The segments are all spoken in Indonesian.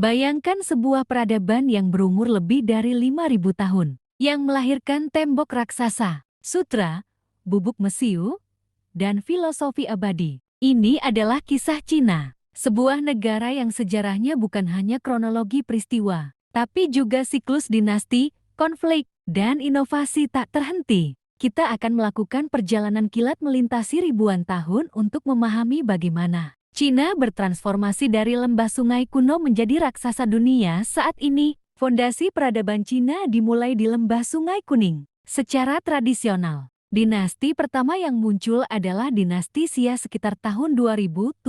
Bayangkan sebuah peradaban yang berumur lebih dari 5.000 tahun, yang melahirkan tembok raksasa, sutra, bubuk mesiu, dan filosofi abadi. Ini adalah kisah Cina, sebuah negara yang sejarahnya bukan hanya kronologi peristiwa, tapi juga siklus dinasti, konflik, dan inovasi tak terhenti. Kita akan melakukan perjalanan kilat melintasi ribuan tahun untuk memahami bagaimana Cina bertransformasi dari lembah sungai kuno menjadi raksasa dunia saat ini. Fondasi peradaban Cina dimulai di lembah Sungai Kuning. Secara tradisional, dinasti pertama yang muncul adalah dinasti Xia sekitar tahun 2070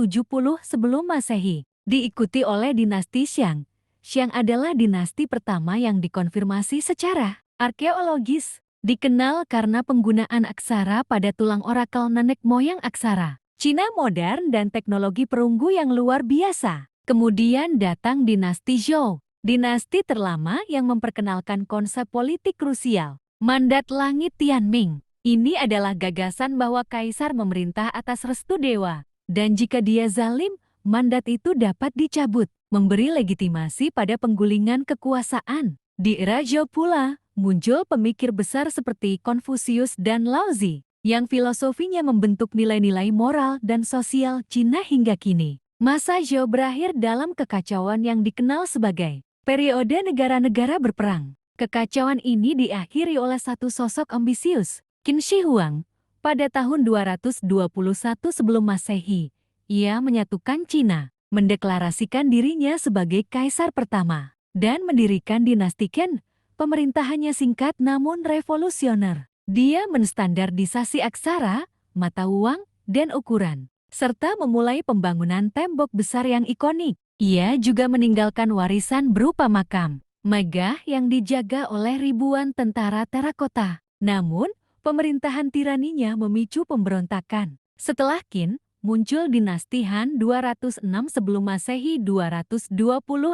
sebelum Masehi, diikuti oleh dinasti Shang. Shang adalah dinasti pertama yang dikonfirmasi secara arkeologis, dikenal karena penggunaan aksara pada tulang orakel nenek moyang aksara Cina modern dan teknologi perunggu yang luar biasa. Kemudian datang dinasti Zhou, dinasti terlama yang memperkenalkan konsep politik krusial, mandat langit Tianming. Ini adalah gagasan bahwa kaisar memerintah atas restu dewa, dan jika dia zalim, mandat itu dapat dicabut, memberi legitimasi pada penggulingan kekuasaan. Di era Zhou pula, muncul pemikir besar seperti Konfusius dan Laozi, yang filosofinya membentuk nilai-nilai moral dan sosial Cina hingga kini. Masa Zhou berakhir dalam kekacauan yang dikenal sebagai periode negara-negara berperang. Kekacauan ini diakhiri oleh satu sosok ambisius, Qin Shi Huang, pada tahun 221 sebelum Masehi. Ia menyatukan Cina, mendeklarasikan dirinya sebagai kaisar pertama, dan mendirikan dinasti Qin. Pemerintahannya singkat namun revolusioner. Dia menstandardisasi aksara, mata uang, dan ukuran, serta memulai pembangunan tembok besar yang ikonik. Ia juga meninggalkan warisan berupa makam megah yang dijaga oleh ribuan tentara terakota. Namun, pemerintahan tiraninya memicu pemberontakan. Setelah Qin, muncul dinasti Han 206 sebelum Masehi 220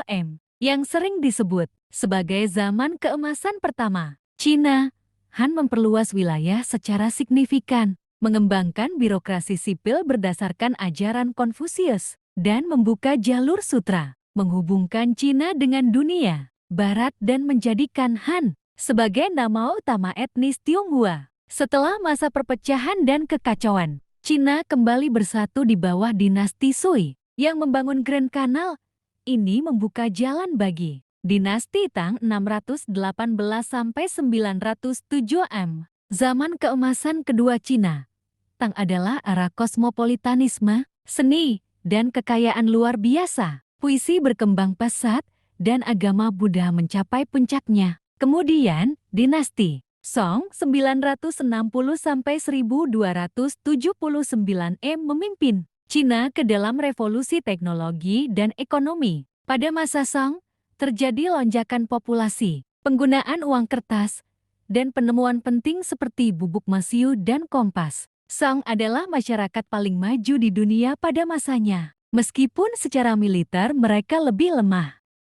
M, yang sering disebut sebagai zaman keemasan pertama Cina. Han memperluas wilayah secara signifikan, mengembangkan birokrasi sipil berdasarkan ajaran Konfusius, dan membuka jalur sutra, menghubungkan Cina dengan dunia Barat dan menjadikan Han sebagai nama utama etnis Tionghoa. Setelah masa perpecahan dan kekacauan, Cina kembali bersatu di bawah dinasti Sui, yang membangun Grand Canal. Ini membuka jalan bagi dinasti Tang 618–907 M. Zaman keemasan kedua Cina. Tang adalah era kosmopolitanisme, seni, dan kekayaan luar biasa. Puisi berkembang pesat, dan agama Buddha mencapai puncaknya. Kemudian, dinasti Song 960–1279 M memimpin Cina ke dalam revolusi teknologi dan ekonomi. Pada masa Song, terjadi lonjakan populasi, penggunaan uang kertas, dan penemuan penting seperti bubuk mesiu dan kompas. Song adalah masyarakat paling maju di dunia pada masanya. Meskipun secara militer mereka lebih lemah,